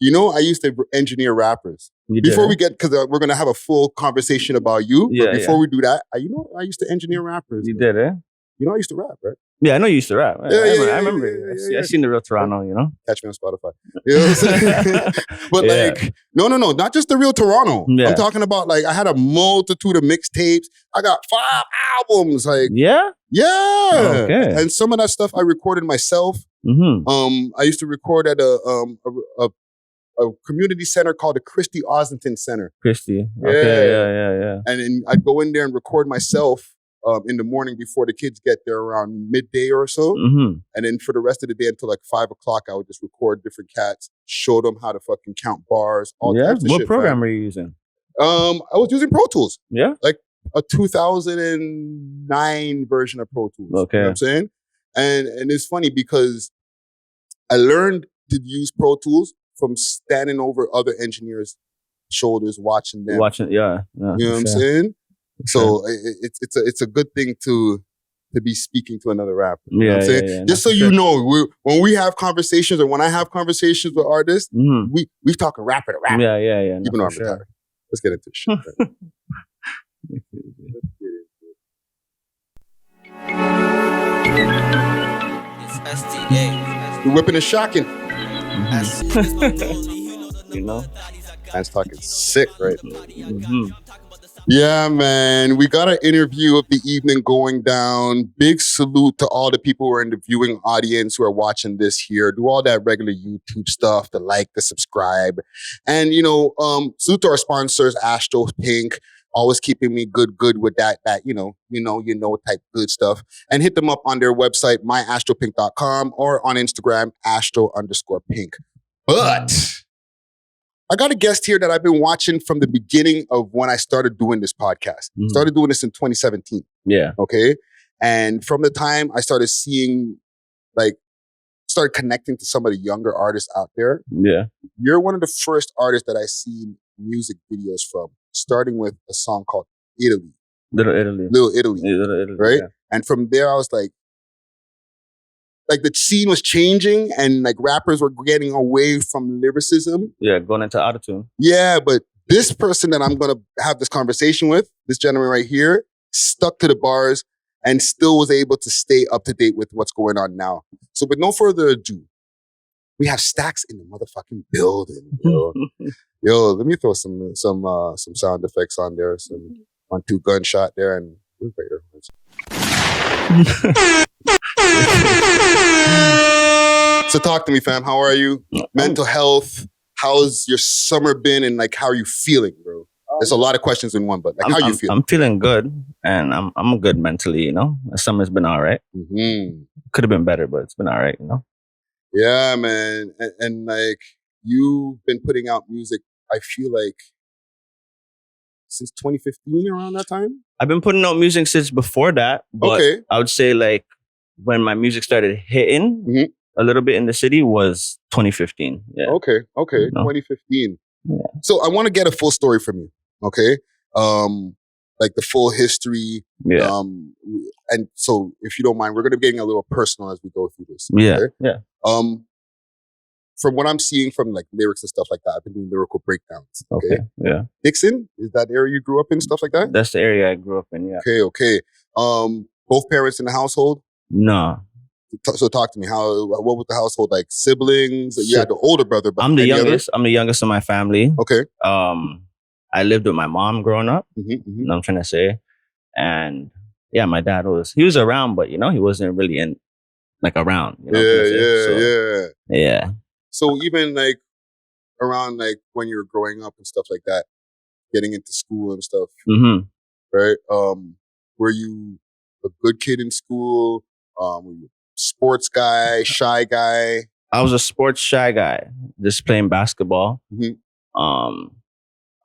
I used to engineer rappers. Before we get, because we're going to have a full conversation about you. Yeah, but before we do that, I used to engineer rappers. You did, eh? I used to rap, right? Yeah, I know you used to rap. I remember. I seen the real Toronto, Catch me on Spotify. You know what I'm saying? But like, no, not just the real Toronto. Yeah. I'm talking about like, I had a multitude of mixtapes. I got 5 albums. Like, yeah. Okay. And some of that stuff I recorded myself. Mm-hmm. I used to record at a community center called the Christy Ossington Center. Christy. Okay. Yeah. And then I'd go in there and record myself in the morning before the kids get there around midday or so. Mm-hmm. And then for the rest of the day until like 5 o'clock, I would just record different cats, show them how to fucking count bars, all types of shit. What program were you using? I was using Pro Tools. Yeah? Like a 2009 version of Pro Tools. Okay. You know what I'm saying? And it's funny because I learned to use Pro Tools from standing over other engineers' shoulders, watching them. Yeah. You know what I'm saying? So it's a good thing to be speaking to another rapper. You know what I'm saying? Yeah, just so you know, when we have conversations or when I have conversations with artists, we talking rapper to rapper. Yeah. Even though I'm retired. Let's get into shit. Right? We're whipping and shocking. Man's talking sick right now. Yeah, man. We got an interview of the evening going down. Big salute to all the people who are in the viewing audience who are watching this here. Do all that regular YouTube stuff, the like, the subscribe. And, salute to our sponsors, Astro Pink, always keeping me good with that type good stuff. And hit them up on their website, myastropink.com, or on Instagram, astro_pink. But I got a guest here that I've been watching from the beginning of when I started doing this podcast. Started doing this in 2017. Yeah. Okay. And from the time I started seeing, started connecting to some of the younger artists out there. Yeah. You're one of the first artists that I seen music videos from, starting with a song called Italy. Little Italy. Right? Yeah. And from there, I was like the scene was changing and like rappers were getting away from lyricism. Yeah, going into autotune. Yeah, but this person that I'm going to have this conversation with, this gentleman right here, stuck to the bars and still was able to stay up to date with what's going on now. So with no further ado, we have Stacks in the motherfucking building. Yo, let me throw some sound effects on there, some 1-2 gunshot there, and we're right here. So talk to me, fam. How are you? Mental health. How's your summer been? And how are you feeling, bro? There's a lot of questions in one, but how are you feeling? I'm feeling good, and I'm good mentally. The summer's been all right. Could have been better, but it's been all right. Yeah, man. And you've been putting out music. I feel like since 2015, around that time. I've been putting out music since before that. But I would say when my music started hitting a little bit in the city was 2015. Yeah. Okay. 2015. Yeah. So I want to get a full story from you. Okay. The full history. Yeah. And so if you don't mind, we're going to be getting a little personal as we go through this. Yeah. Okay? Yeah. From what I'm seeing from lyrics and stuff like that, I've been doing lyrical breakdowns. Okay. Yeah. Dixon, is that the area you grew up in, stuff like that? That's the area I grew up in. Yeah. Okay. Both parents in the household? No. So talk to me. What was the household like? Siblings? You had the older brother, but I'm the youngest. I'm the youngest of my family. Okay. I lived with my mom growing up. You know what I'm trying to say? And yeah, my dad he was around, but he wasn't really around. Yeah. So even around when you were growing up and stuff like that, getting into school and stuff, right? Were you a good kid in school? Were you a sports guy, shy guy? I was a sports shy guy, just playing basketball.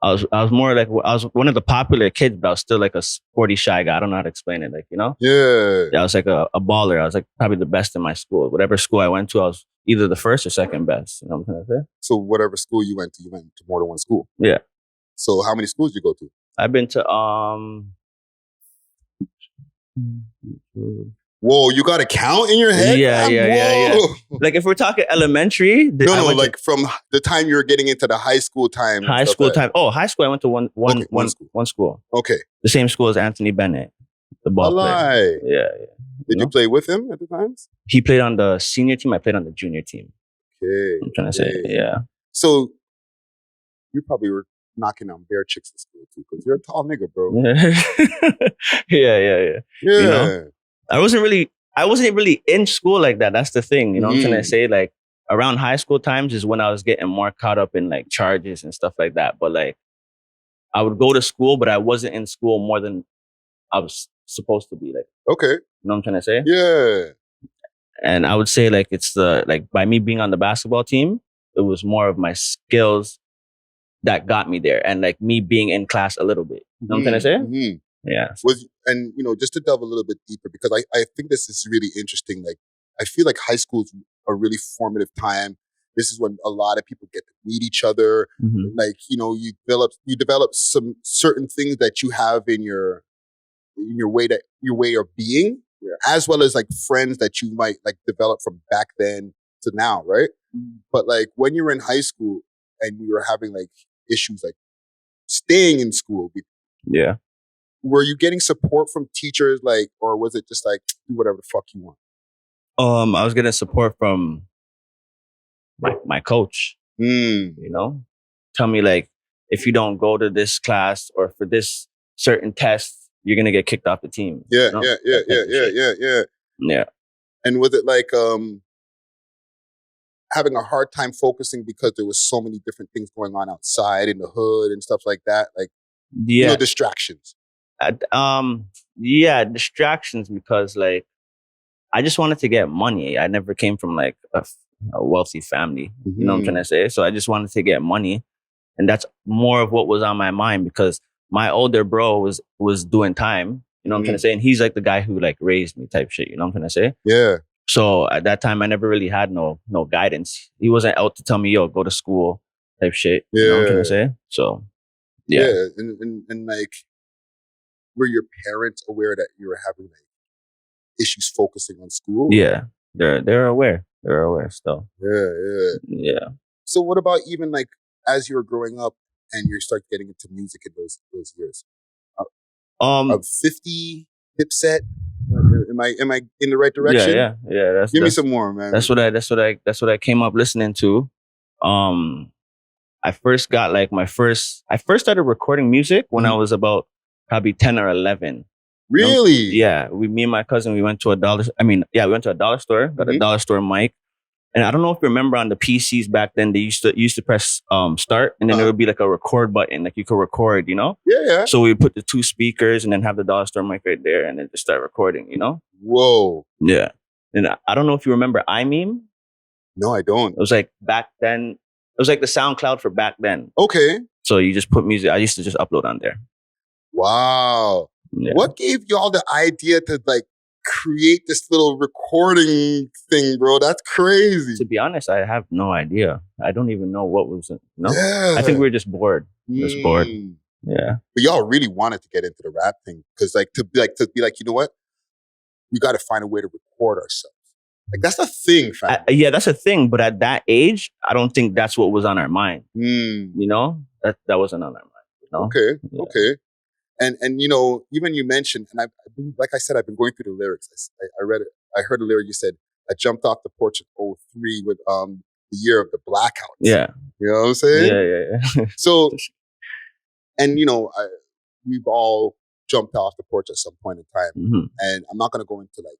I was more I was one of the popular kids, but I was still a sporty shy guy. I don't know how to explain it, Yeah, I was a baller. I was probably the best in my school. Whatever school I went to, I was either the first or second best. You know what I'm trying to say? So whatever school you went to more than one school? Yeah. So how many schools did you go to? I've been to Whoa, you got a count in your head? Yeah. Like if we're talking elementary, like from the time you were getting into the high school time. High school time. Oh, high school. I went to one school. Okay. The same school as Anthony Bennett, the ball player. Yeah. Did you play with him at the times? He played on the senior team. I played on the junior team. Okay. I'm trying to say, yeah. So you probably were knocking on bare chicks in school too, because you're a tall nigga, bro. Yeah. You know, I wasn't really in school like that. That's the thing. You know what I'm trying to say? Like around high school times is when I was getting more caught up in like charges and stuff like that. But like I would go to school, but I wasn't in school more than I was supposed to be. Like, okay. You know what I'm trying to say? Yeah. And I would say like it's by me being on the basketball team, it was more of my skills that got me there, and like me being in class a little bit. You know what I'm trying to say? Mm-hmm. Yeah. And you know, just to delve a little bit deeper, because I think this is really interesting. Like, I feel like high school is a really formative time. This is when a lot of people get to meet each other. Mm-hmm. Like, you know, you develop some certain things that you have in your way of being, as well as like friends that you might like develop from back then to now, right? Mm-hmm. But like when you were in high school and you were having like issues like staying in school, yeah, were you getting support from teachers, like, or was it just like do whatever the fuck you want? I was getting support from my coach. You know, tell me like if you don't go to this class or for this certain test, you're gonna get kicked off the team. Yeah, you know? Yeah. And was it like having a hard time focusing because there was so many different things going on outside in the hood and stuff like that? Like, you know, distractions. Distractions, because like I just wanted to get money. I never came from like a wealthy family. You know what I'm trying to say? So I just wanted to get money, and that's more of what was on my mind, because my older bro was doing time. You know what I'm trying to say? And he's like the guy who like raised me type shit. You know what I'm trying to say? Yeah. So at that time, I never really had no guidance. He wasn't out to tell me, yo, go to school type shit. Yeah. You know what I'm trying to say? So, yeah. And like, were your parents aware that you were having like issues focusing on school? Yeah. They're aware. They're aware still. Yeah. So what about even like as you were growing up and you start getting into music in those years? 50 Dipset. Am I in the right direction? Yeah. Give me some more, man. That's what I came up listening to. I first started recording music when I was about probably 10 or 11. Really? Yeah. Me and my cousin, we went to a dollar store, got a dollar store mic. And I don't know if you remember on the PCs back then, they used to press start, and then there would be like a record button, like you could record, you know? Yeah. So we put the 2 speakers and then have the dollar store mic right there, and then just start recording, you know? Whoa. Yeah. And I don't know if you remember iMeme. No, I don't. It was like back then. It was like the SoundCloud for back then. Okay. So you just put music. I used to just upload on there. Wow. Yeah. What gave y'all the idea to like create this little recording thing, bro? That's crazy. To be honest, I have no idea. I don't even know what was it. No, I think we were just bored. Just bored. Yeah. But y'all really wanted to get into the rap thing, because like to be like, you know what? We got to find a way to record ourselves. Like that's a thing, fam. Yeah, that's a thing. But at that age, I don't think that's what was on our mind. You know, that wasn't on our mind. You know? Okay. Yeah. Okay. And you know, even you mentioned, and I've been, like I said, I've been going through the lyrics. I read it. I heard a lyric you said, I jumped off the porch in 2003 with the year of the blackouts. Yeah. You know what I'm saying? Yeah. So, and you know, we've all jumped off the porch at some point in time. And I'm not going to go into like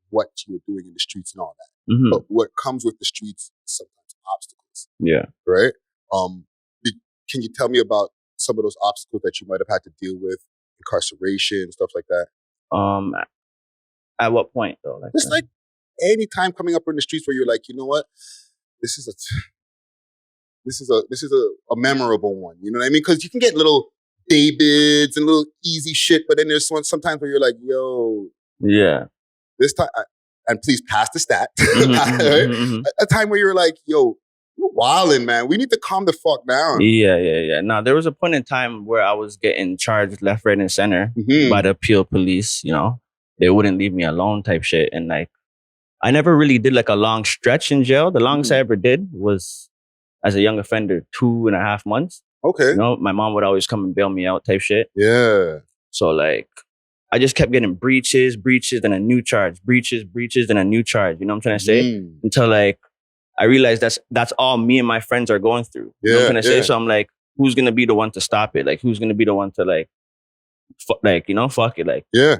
what you were doing in the streets and all that. But what comes with the streets is sometimes obstacles. Yeah. Right? Can you tell me about some of those obstacles that you might have had to deal with, incarceration, stuff like that? At what point though? Like just like any time coming up in the streets where you're like, you know what, this is a memorable one. You know what I mean? Because you can get little Davids and little easy shit, but then there's one sometimes where you're like, yo, yeah, this time, and please pass the stat. A time where you're like, yo, we're wilding, man. We need to calm the fuck down. Yeah. Now, there was a point in time where I was getting charged left, right, and center by the Peel police, you know. they wouldn't leave me alone type shit. And like, I never really did like a long stretch in jail. The longest I ever did was as a young offender, 2.5 months. Okay. You know, my mom would always come and bail me out type shit. Yeah. So like, I just kept getting breaches, then a new charge, breaches, then a new charge. You know what I'm trying to say? Until like, I realized that's all me and my friends are going through. You know what I'm trying to say? So I'm like, who's going to be the one to stop it? Like, who's going to be the one to like, fuck it. Like, yeah.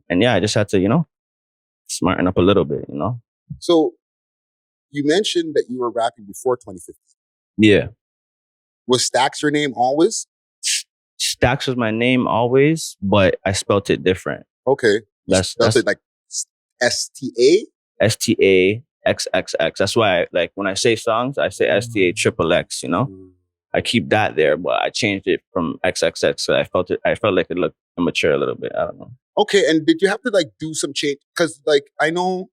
And yeah, I just had to, you know, smarten up a little bit, you know? So you mentioned that you were rapping before 2015. Yeah. Was STACCCS your name always? STACCCS was my name always, but I spelt it different. Okay. That's it like STA? STAXXX. That's why like when I say songs, I say STAXXX, you know? I keep that there, but I changed it from XXX. So I felt like it looked immature a little bit. I don't know. Okay, and did you have to like do some change? Because like I know,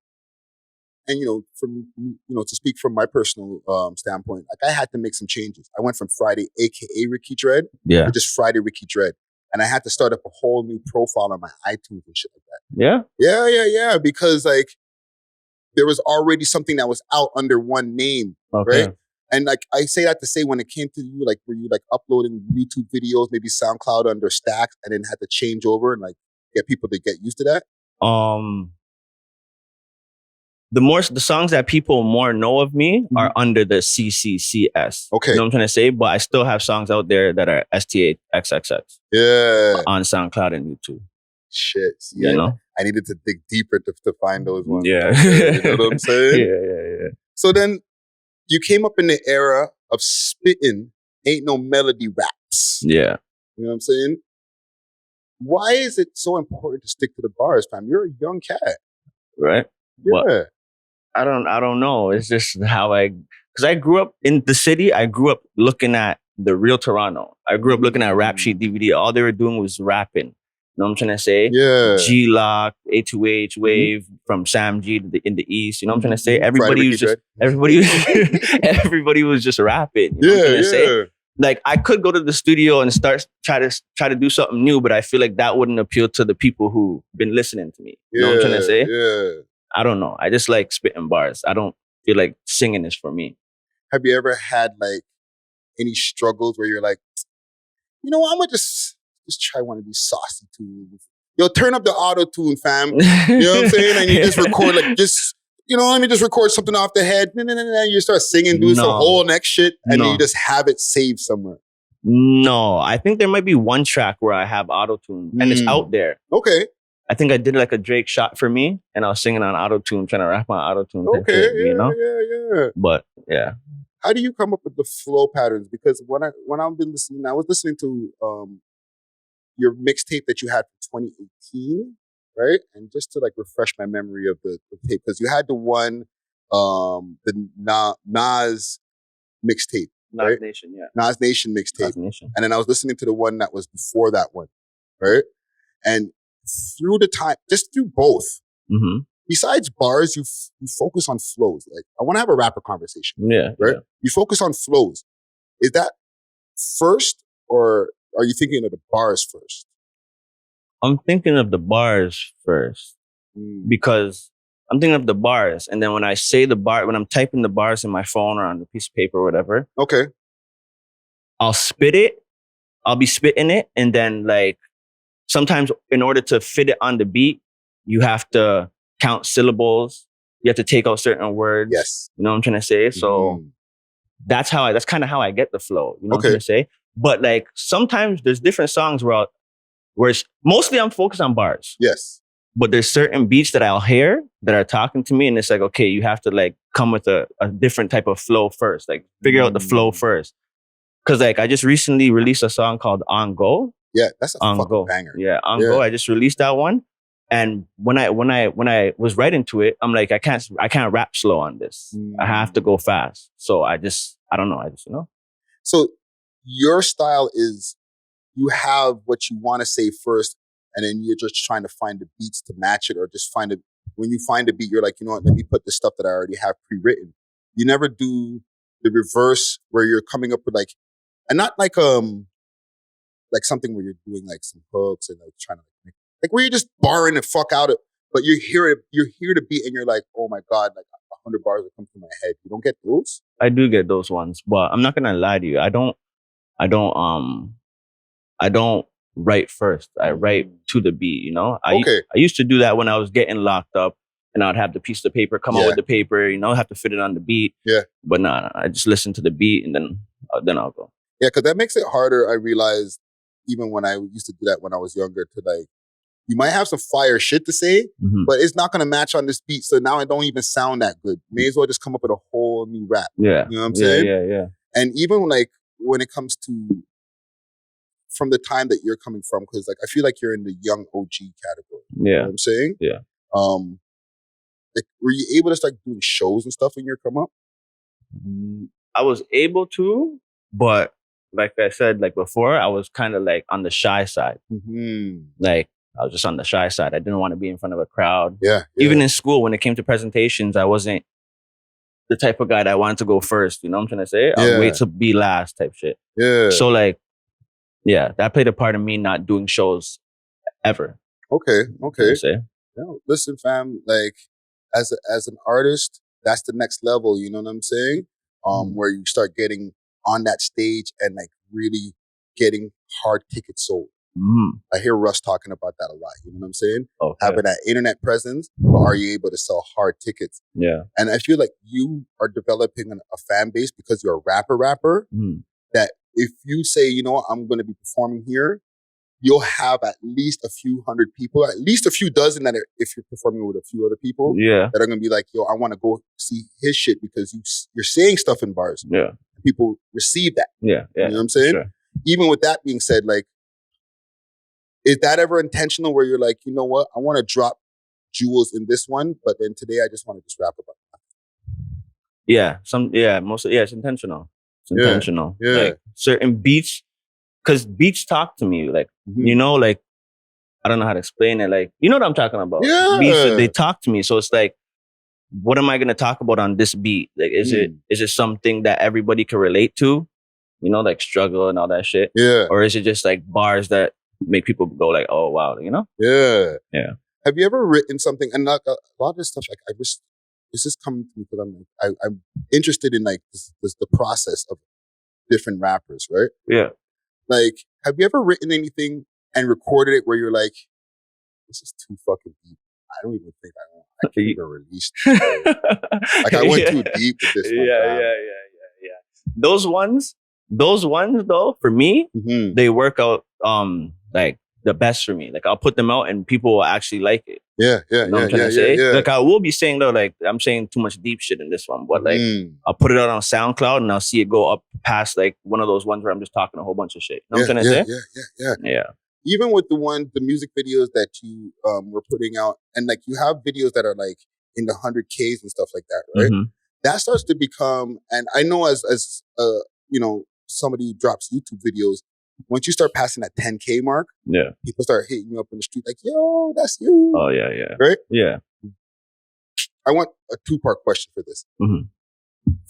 and you know, from to speak from my personal standpoint, like I had to make some changes. I went from Friday, aka Ricky Dred, to just Friday Ricky Dred, and I had to start up a whole new profile on my iTunes and shit like that. Yeah. Because like there was already something that was out under one name, right? And like I say that to say, when it came to you, like were you like uploading YouTube videos, maybe SoundCloud under STACCCS, and then had to change over and like get people to get used to that? The songs that people more know of me are under the STACCCS. Okay. You know what I'm trying to say? But I still have songs out there that are STAXXX. Yeah. On SoundCloud and YouTube. Shit. Yeah. You know? I needed to dig deeper to find those ones. Yeah. You know what I'm saying? Yeah. So then you came up in the era of spitting ain't no melody raps. Yeah. You know what I'm saying? Why is it so important to stick to the bars, fam? You're a young cat. Right? Yeah. Well, I don't know. It's just how because I grew up in the city. I grew up looking at the real Toronto. I grew up looking at Rap Sheet DVD. All they were doing was rapping. You know what I'm trying to say? Yeah. G-Lock, A2H, Wave, from Sam G in the East. You know what I'm trying to say? Everybody was just rapping. You know what I'm trying to say? Like I could go to the studio and try to do something new, but I feel like that wouldn't appeal to the people who've been listening to me. You know what I'm trying to say? Yeah. I don't know. I just like spitting bars. I don't feel like singing is for me. Have you ever had like any struggles where you're like, you know what, I'm gonna just try one of these saucy tunes. Yo, turn up the auto tune, fam. You know what I'm saying? And you just record like let me just record something off the head. You start singing, doing some whole next shit, and then you just have it saved somewhere. No, I think there might be one track where I have auto tune, and it's out there. Okay. I think I did like a Drake Shot for Me, and I was singing on auto tune, trying to rap on auto tune. Okay, yeah. But yeah. How do you come up with the flow patterns? Because when I've been listening, I was listening to your mixtape that you had for 2018, right? And just to like refresh my memory of the tape, because you had the one, the Nas mixtape, right? Nas Nation, yeah. Nas Nation mixtape. And then I was listening to the one that was before that one, right? And through the time, just through both, besides bars, you focus on flows. Like, I want to have a rapper conversation. Yeah. Right? Yeah. You focus on flows. Is that first, or are you thinking of the bars first? I'm thinking of the bars first because I'm thinking of the bars. And then when I say the bar, when I'm typing the bars in my phone or on a piece of paper or whatever, okay, I'll spit it. I'll be spitting it. And then like sometimes in order to fit it on the beat, you have to count syllables. You have to take out certain words. Yes. You know what I'm trying to say? So that's kind of how I get the flow. You know what I'm trying to say? But like sometimes there's different songs where it's mostly I'm focused on bars. Yes. But there's certain beats that I'll hear that are talking to me, and it's like, okay, you have to like come with a different type of flow first. Like figure out the flow first. Cause like I just recently released a song called On Go. Yeah, that's a fucking banger. Yeah, On Go. I just released that one. And when I was writing to it, I'm like, I can't rap slow on this. I have to go fast. So I don't know. So your style is you have what you want to say first, and then you're just trying to find the beats to match it, or just when you find a beat, you're like, you know what, let me put the stuff that I already have pre-written. You never do the reverse where you're coming up with like, and not like something where you're doing like some hooks and like trying to Like where you're just barring the fuck out of, but you hear the beat and you're like, oh my God, like 100 bars that come to my head. You don't get those? I do get those ones, but I'm not gonna lie to you. I don't write first. I write to the beat, you know? I used to do that when I was getting locked up, and I'd have the piece of paper, come out with the paper, you know, have to fit it on the beat. Yeah. But nah, I just listen to the beat and then I'll go. Yeah, because that makes it harder, I realized, even when I used to do that when I was younger, to like, you might have some fire shit to say, but it's not going to match on this beat. So now it don't even sound that good. May as well just come up with a whole new rap. Yeah. You know what I'm saying? Yeah. And even like when it comes to from the time that you're coming from, because like I feel like you're in the young OG category. Yeah. You know what I'm saying? Yeah. Like, were you able to start doing shows and stuff in your come up? I was able to, but like I said, like before, I was kind of like on the shy side. Like I was just on the shy side. I didn't want to be in front of a crowd. Yeah. Even in school, when it came to presentations, I wasn't the type of guy that wanted to go first. You know what I'm trying to say? I'll wait to be last type shit. Yeah. So like, yeah, that played a part in me not doing shows ever. Okay. Say? No, listen, fam, like as an artist, that's the next level, you know what I'm saying? Where you start getting on that stage and like really getting hard tickets sold. I hear Russ talking about that a lot, you know what I'm saying? Having that internet presence, but are you able to sell hard tickets? Yeah. And I feel like you are developing a fan base because you're a rapper, that if you say, you know what, I'm going to be performing here, you'll have at least a few hundred people, at least a few dozen that if you're performing with a few other people, that are going to be like, yo, I want to go see his shit because you're saying stuff in bars. Yeah. People receive that. Yeah. You know what I'm saying? Sure. Even with that being said, like, is that ever intentional where you're like, you know what, I want to drop jewels in this one, but then today I just want to just rap about it? Yeah. Mostly, it's intentional. It's intentional. Yeah. Like certain beats, because beats talk to me. Like, you know, like, I don't know how to explain it. Like, you know what I'm talking about? Yeah. Beats, they talk to me. So it's like, what am I going to talk about on this beat? Like, is it something that everybody can relate to? You know, like struggle and all that shit? Yeah. Or is it just like bars that make people go like, oh, wow, you know? Yeah. Yeah. Have you ever written something, and like a lot of this stuff, like it's just coming to me because I'm interested in like the process of different rappers, right? Yeah. Like, have you ever written anything and recorded it where you're like, this is too fucking deep. I don't even think I can even release this. Like, I went too deep with this one. Yeah. Those ones though, for me, they work out like the best for me. Like, I'll put them out and people will actually like it. Yeah. You know what I'm trying to say? Like, I will be saying though, like, I'm saying too much deep shit in this one, but like, I'll put it out on SoundCloud and I'll see it go up past like one of those ones where I'm just talking a whole bunch of shit. You know what I'm trying to say? Yeah. Even with the music videos that you were putting out, and like you have videos that are like in the 100Ks and stuff like that, right? That starts to become, and I know as you know, somebody who drops YouTube videos, once you start passing that 10K mark, people start hitting you up in the street like, yo, that's you. Oh, yeah. Right? Yeah. I want a 2-part question for this.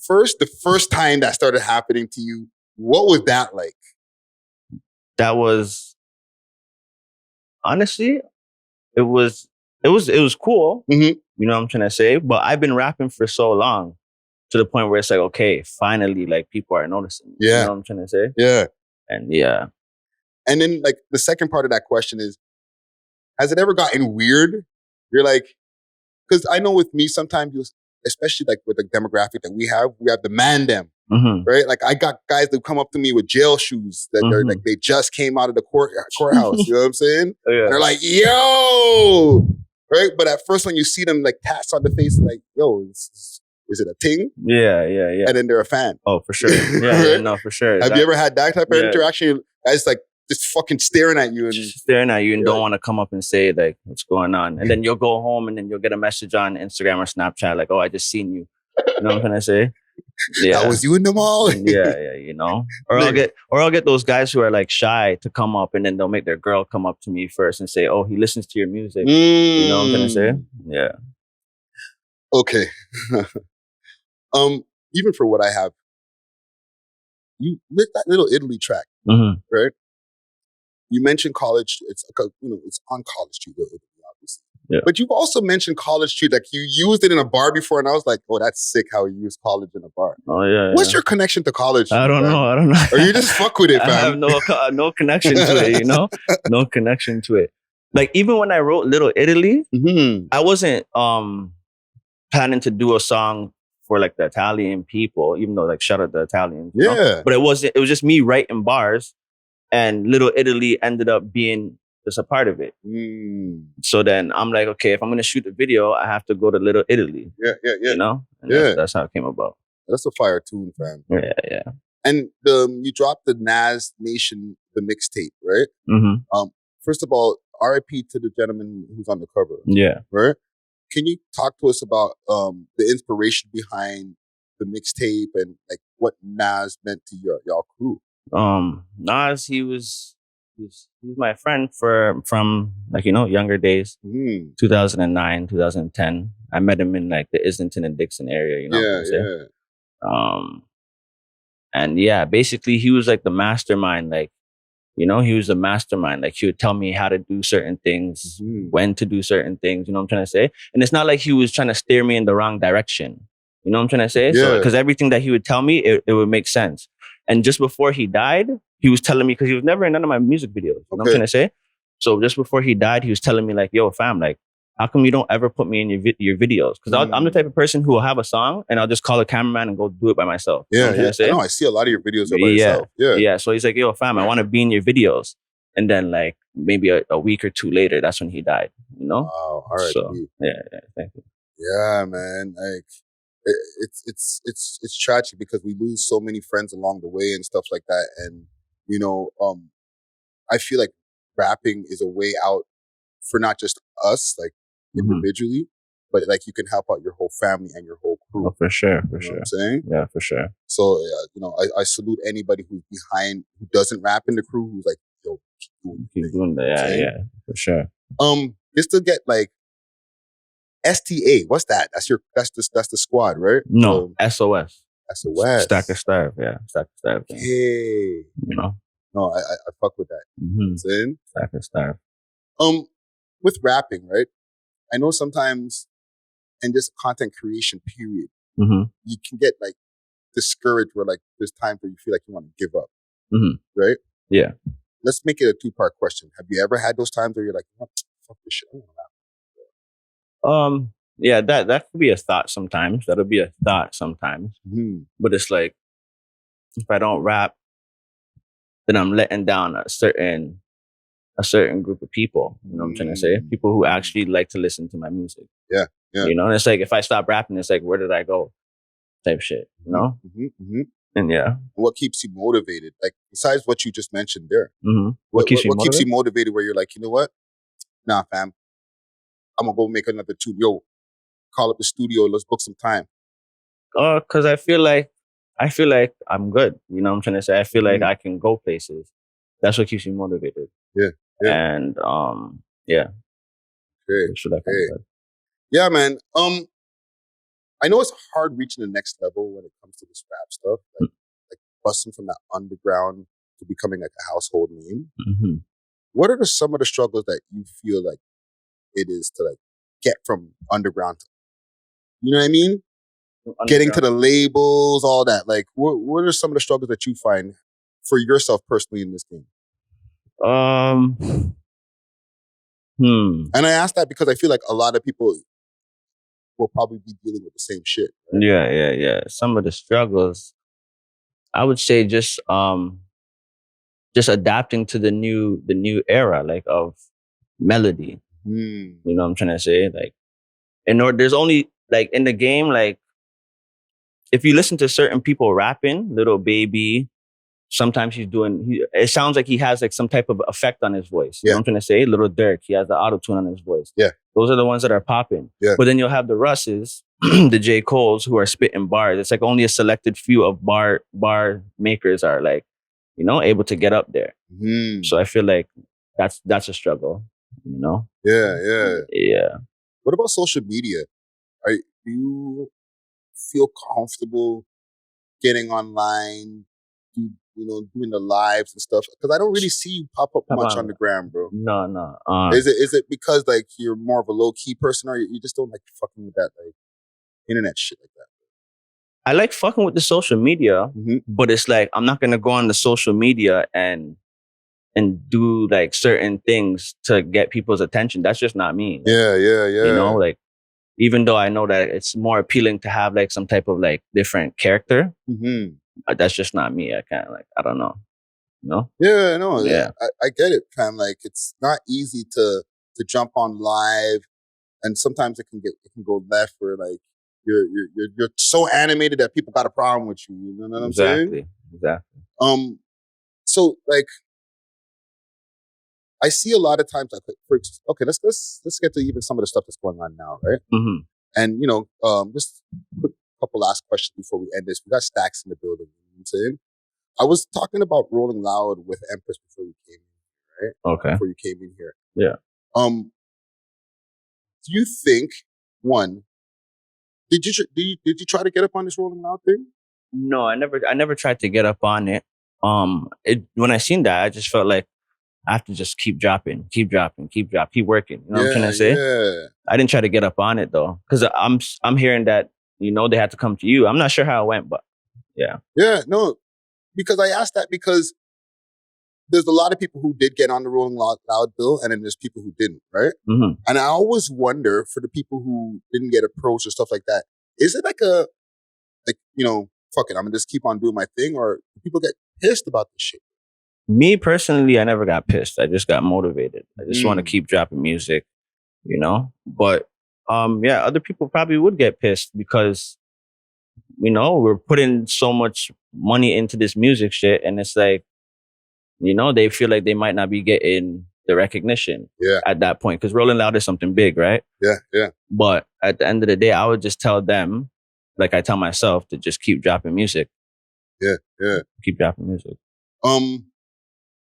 First, the first time that started happening to you, what was that like? That was, honestly, it was cool. You know what I'm trying to say? But I've been rapping for so long to the point where it's like, okay, finally, like, people are noticing. You know what I'm trying to say? Yeah. And yeah. And then like the second part of that question is, has it ever gotten weird? You're like, because I know with me, sometimes you, especially like with the demographic that we have the man them, right? Like, I got guys that come up to me with jail shoes that they're like, they just came out of the courthouse. You know what I'm saying? And they're like, yo, right? But at first when you see them like tats on the face, like, yo, is it a ting? Yeah. And then they're a fan. Oh, for sure. Yeah, no, for sure. Have you ever had that type of interaction? Guys like just fucking staring at you and don't want to come up and say like, what's going on? And then you'll go home and then you'll get a message on Instagram or Snapchat like, oh, I just seen you. You know what I'm trying to say? Yeah. That was you in the mall. yeah, you know. Or I'll get those guys who are like shy to come up and then they'll make their girl come up to me first and say, oh, he listens to your music. You know what I'm trying to say? Yeah. Okay. Even for what I have, you lit that little Italy track, right? you mentioned College. It's it's on College Street, obviously. Yeah. But you've also mentioned College Street, like you used it in a bar before, and I was like, oh, that's sick how you use College in a bar. Oh yeah. What's your connection to College Street? I don't know. Or you just fuck with it, fam? I have no connection to it, no connection to it. Like even when I wrote Little Italy, I wasn't planning to do a song for like the Italian people, even though like shout out the Italians. You know? But it was just me writing bars, and Little Italy ended up being just a part of it. So then I'm like, okay, if I'm gonna shoot a video, I have to go to Little Italy. And that's how it came about. That's a fire tune, fam. Yeah. And you dropped the Nas Nation, the mixtape, right? First of all, R.I.P. to the gentleman who's on the cover. Yeah. Right? Can you talk to us about the inspiration behind the mixtape and like what Nas meant to y'all crew? Nas, he's my friend from like younger days. 2009, 2010. I met him in like the Islington and Dixon area. And yeah, basically he was like the mastermind. Like he was the mastermind. Like he would tell me how to do certain things, when to do certain things. You know what I'm trying to say? And it's not like he was trying to steer me in the wrong direction. You know what I'm trying to say? So because everything that he would tell me, it would make sense. And just before he died, he was telling me, because he was never in none of my music videos. You know what I'm trying to say? So just before he died, he was telling me like, yo, fam, like, how come you don't ever put me in your videos? Because I'm the type of person who will have a song and I'll just call a cameraman and go do it by myself. You know what I'm trying to say? I see a lot of your videos by yourself. Yeah. So he's like, yo, fam, I want to be in your videos. And then like maybe a week or two later, that's when he died. Wow. All right. So, yeah. Thank you. Yeah, man. Like it's tragic because we lose so many friends along the way and stuff like that. And I feel like rapping is a way out for not just us, like individually, but like you can help out your whole family and your whole crew. Oh, for sure. You know what I'm saying? Yeah, for sure. So, I salute anybody who's behind, who doesn't rap in the crew, who's like, yo, keep doing that. Yeah, for sure. Just to get like STA, what's that? That's the squad, right? No, SOS. SOS. Stack of Starve, yeah. Stack of Starve. Hey. No, I fuck with that. Stack of Starve. With rapping, right? I know sometimes, and just content creation, period, you can get like discouraged where like there's times where you feel like you want to give up, right? Yeah. Let's make it a 2-part question. Have you ever had those times where you're like, oh, fuck this shit, I don't want to rap? Yeah, that could be a thought sometimes. That'll be a thought sometimes. But it's like, if I don't rap, then I'm letting down a certain group of people. You know what I'm trying to say? People who actually like to listen to my music. Yeah. And it's like, if I stop rapping, it's like, where did I go? Type shit, And yeah. What keeps you motivated? Like, besides what you just mentioned there. What keeps you motivated where you're like, you know what? Nah, fam. I'm going to go make another tune. Yo, call up the studio. Let's book some time. Because I feel like I'm good. You know what I'm trying to say? I feel like I can go places. That's what keeps me motivated. Yeah. And yeah. Okay. Yeah, man. I know it's hard reaching the next level when it comes to this rap stuff, like busting from that underground to becoming like a household name. What are some of the struggles that you feel like it is to like get from underground to, you know what I mean? Getting to the labels, all that. Like, what are some of the struggles that you find for yourself personally in this game? And I ask that because I feel like a lot of people will probably be dealing with the same shit. Right? Yeah. Some of the struggles, I would say, just adapting to the new era, like of melody. You know what I'm trying to say? Like, there's only like in the game, like if you listen to certain people rapping, Little Baby, sometimes it sounds like he has like some type of effect on his voice. You know what I'm trying to say? Little Dirk, he has the auto-tune on his voice. Yeah. Those are the ones that are popping. Yeah. But then you'll have the Russes, the J. Coles, who are spitting bars. It's like only a selected few of bar makers are like, able to get up there. So I feel like that's a struggle, Yeah. What about social media? Do you feel comfortable getting online? doing the lives and stuff? Because I don't really see you pop up much on the gram, bro. No. Is it because like you're more of a low key person, or you just don't like fucking with that like internet shit like that? I like fucking with the social media, but it's like I'm not gonna go on the social media and do like certain things to get people's attention. That's just not me. Like, yeah. Like even though I know that it's more appealing to have like some type of like different character, that's just not me. I can't I don't know. Yeah, no. Yeah. I get it, fam. Like it's not easy to jump on live, and sometimes it can go left where like you're so animated that people got a problem with you. You know what I'm saying? Exactly. So like I see a lot of times like okay, let's get to even some of the stuff that's going on now, right? And just quick couple last questions before we end this. We got Stacks in the building. You know what I'm saying? I was talking about Rolling Loud with Empress before you came in, right? Okay. Before you came in here. Yeah. Do you think did you try to get up on this Rolling Loud thing? No, I never tried to get up on it. When I seen that, I just felt like I have to just keep dropping, keep working. You know what I'm trying to say? Yeah. I didn't try to get up on it though, because I'm hearing that they had to come to you. I'm not sure how it went, but yeah. Yeah, no, because I asked that because there's a lot of people who did get on the Rolling Loud bill, and then there's people who didn't, right? And I always wonder for the people who didn't get approached or stuff like that, is it like fuck it, I'm gonna just keep on doing my thing, or do people get pissed about this shit? Me personally, I never got pissed. I just got motivated. I just want to keep dropping music, But other people probably would get pissed because we're putting so much money into this music shit, and it's like they feel like they might not be getting the recognition at that point, because Rolling Loud is something big, right? Yeah. But at the end of the day, I would just tell them, like I tell myself, to just keep dropping music. Yeah. Keep dropping music.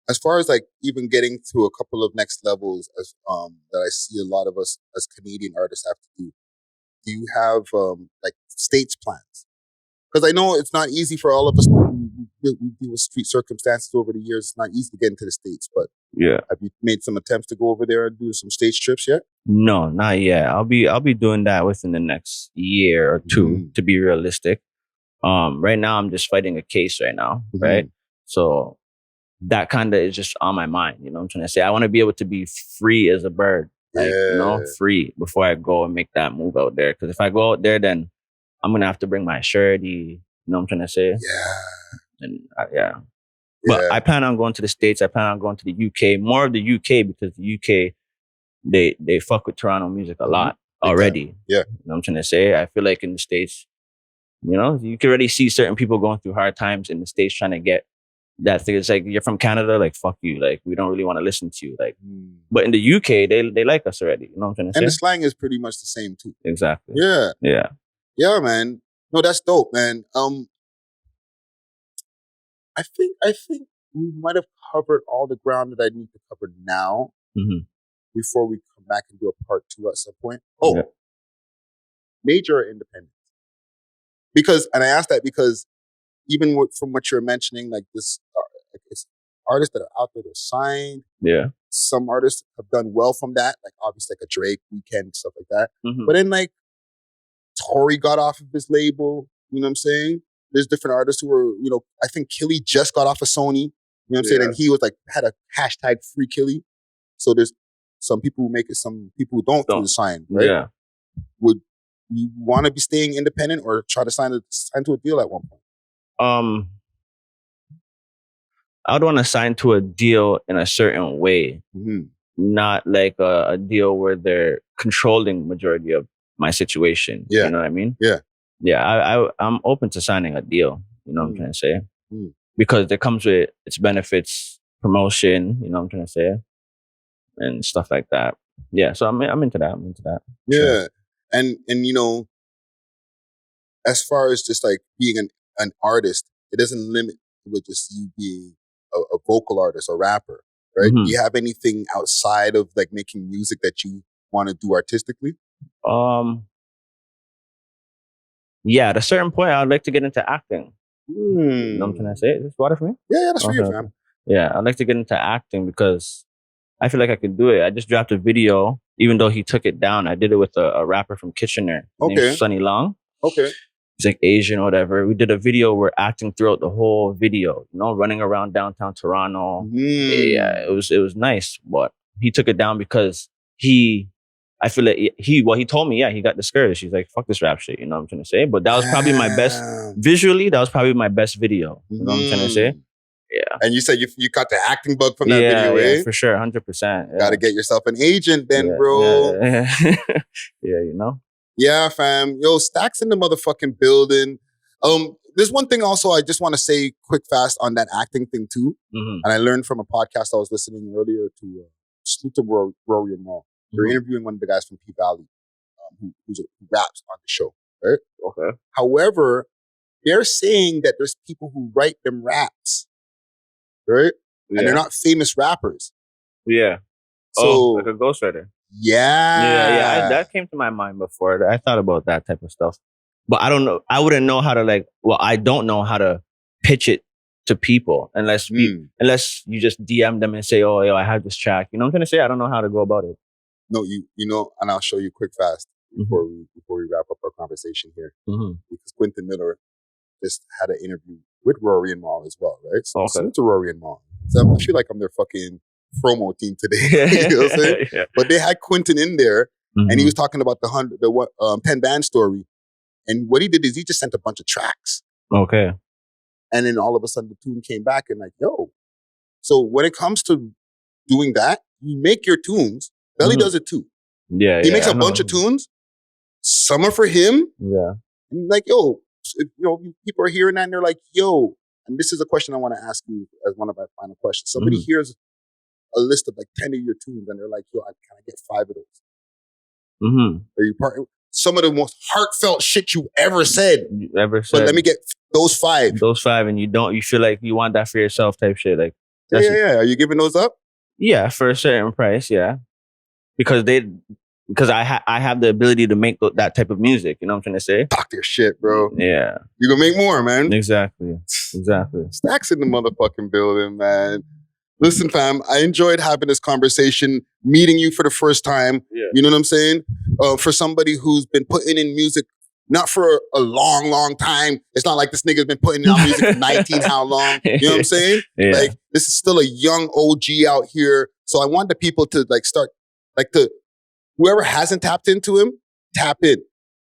As far as like even getting to a couple of next levels as that I see a lot of us as Canadian artists have to do you have like States plans? Because I know it's not easy for all of us. We deal with street circumstances over the years. It's not easy to get into the States, but have you made some attempts to go over there and do some stage trips yet? No, not yet. I'll be doing that within the next year or two, to be realistic. Right now I'm just fighting a case right now, right? So that kind of is just on my mind. You know what I'm trying to say? I want to be able to be free as a bird, free before I go and make that move out there. Because if I go out there, then I'm going to have to bring my surety. You know what I'm trying to say? Yeah. And But I plan on going to the States. I plan on going to the UK, more of the UK, because the UK, they fuck with Toronto music a lot already. Yeah. You know what I'm trying to say? I feel like in the States, you can already see certain people going through hard times in the States trying to get that thing. It's like, you're from Canada, like, fuck you. Like, we don't really want to listen to you. Like, but in the UK, they like us already. You know what I'm trying to say? And the slang is pretty much the same too. Exactly. Yeah. Yeah, man. No, that's dope, man. I think we might have covered all the ground that I need to cover now before we come back and do a part 2 at some point. Major or independent? And I asked that because even from what you're mentioning, like this, it's artists that are out there, they're signed. Yeah. Some artists have done well from that, like obviously like a Drake, Weeknd, stuff like that. But then like Tory got off of his label, you know what I'm saying? There's different artists who were, I think Killy just got off of Sony, you know what I'm saying? And he was like, had a hashtag free Killy. So there's some people who make it, some people who don't through the sign, right? Yeah. Would you want to be staying independent or try to sign to a deal at one point? I would want to sign to a deal in a certain way, not like a deal where they're controlling majority of my situation. Yeah. You know what I mean? Yeah. I'm open to signing a deal. You know what I'm trying to say? Because it comes with its benefits, promotion. You know what I'm trying to say, and stuff like that. Yeah. So I'm into that. Yeah. Sure. And as far as just like being an artist, it doesn't limit with just you being a vocal artist or rapper, right? Do you have anything outside of like making music that you want to do artistically? Yeah, at a certain point, I'd like to get into acting. You know what I'm trying to say? Is this water for me? Yeah, that's for you, fam. Okay. Yeah, I'd like to get into acting because I feel like I could do it. I just dropped a video, even though he took it down. I did it with a rapper from Kitchener named Sunny Long. Okay. He's like Asian or whatever. We did a video. We're acting throughout the whole video, you know, running around downtown Toronto. Yeah, it was nice. But he took it down because I feel like he told me, he got discouraged. He's like, fuck this rap shit, you know what I'm trying to say? But that was probably my best, visually, that was probably my best video. You know what I'm trying to say? Yeah. And you said you got the acting bug from that video, eh? Yeah, for sure, 100%. Yeah. Got to get yourself an agent then, bro. Yeah, you know? Yeah, fam. Yo, Stacks in the motherfucking building. There's one thing also I just want to say quick fast on that acting thing too. And I learned from a podcast I was listening earlier to Salute to Rory and Mall. They're interviewing one of the guys from P Valley who raps on the show, right? Okay. However, they're saying that there's people who write them raps, right? And they're not famous rappers. Yeah. So, like a ghostwriter. Yeah. That came to my mind before. I thought about that type of stuff. But I don't know. I wouldn't know how to I don't know how to pitch it to people unless you just DM them and say, oh, yo, I have this track. You know what I'm trying to say? I don't know how to go about it. No, you know, and I'll show you quick fast before we wrap up our conversation here. Because Quentin Miller just had an interview with Rory and Mal as well, right? So salute to Rory and Mal. So I feel like I'm their fucking promo team today. You know what I'm saying? Yeah. But they had Quentin in there, and he was talking about the 10 band story. And what he did is he just sent a bunch of tracks. Okay. And then all of a sudden the tune came back and like, yo. So when it comes to doing that, you make your tunes. Belly does it too. Yeah. He makes a bunch of tunes. Some are for him. Yeah. And like, yo, people are hearing that and they're like, yo. And this is a question I want to ask you as one of my final questions. Somebody hears a list of like 10 of your tunes and they're like, yo, can I get 5 of those? Are you part? Some of the most heartfelt shit you ever said. But let me get those 5. Those 5, and you feel like you want that for yourself type shit. Like, yeah. Are you giving those up? Yeah, for a certain price, yeah. Because I have the ability to make that type of music. You know what I'm trying to say? Talk your shit, bro. Yeah. You gonna make more, man. Exactly. Stacks in the motherfucking building, man. Listen, fam, I enjoyed having this conversation, meeting you for the first time. Yeah. You know what I'm saying? For somebody who's been putting in music, not for a long, long time. It's not like this nigga's been putting out music for 19 how long. You know what I'm saying? Yeah. Like, this is still a young OG out here. So I want the people to whoever hasn't tapped into him, tap in.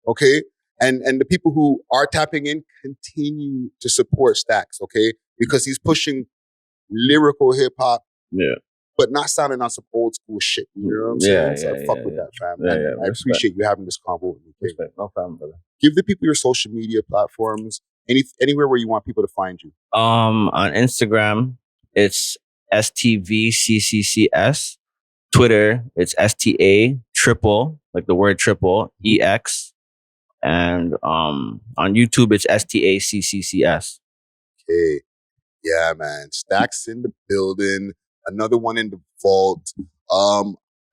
Okay? And the people who are tapping in, continue to support Stacks, okay? Because he's pushing lyrical hip hop, but not sounding on some old school shit. You know what I'm saying? So I fuck with that, fam. I appreciate you having this convo with me. Respect. No problem, brother. Give the people your social media platforms, anywhere where you want people to find you. On Instagram, it's STVCCCS. Twitter, it's STA triple, like the word triple, EX. And on YouTube, it's STACCCS. Okay. Yeah, man. Stacks in the building. Another one in the vault. I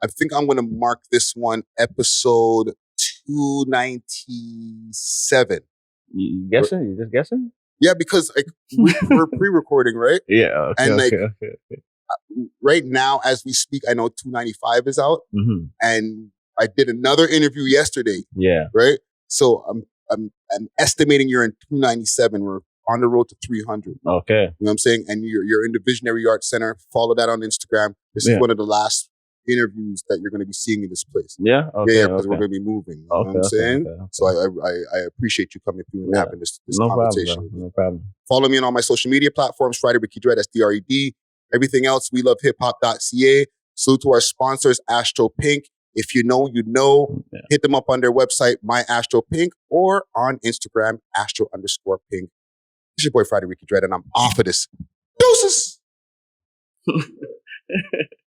think I'm going to mark this one episode 297. You guessing? You just guessing? Yeah, because like we're pre-recording, right? Yeah. Okay, and right now, as we speak, I know 295 is out. And I did another interview yesterday. Yeah. Right? So I'm estimating you're in 297. We're on the road to 300. Okay. You know what I'm saying? And you're in the Visionary Arts Center. Follow that on Instagram. This is one of the last interviews that you're going to be seeing in this place. Yeah? Okay. Yeah, because we're going to be moving. You know what I'm saying? Okay. So I appreciate you coming through and having this conversation. No problem. Follow me on all my social media platforms. Friday Ricky Dred, SDRED. Everything else, we love hiphop.ca. Salute to our sponsors, Astro Pink. If you know, you know. Hit them up on their website, My Astro Pink, or on Instagram, Astro_Pink. It's your boy Friday Ricky Dred, and I'm off of this. Deuces!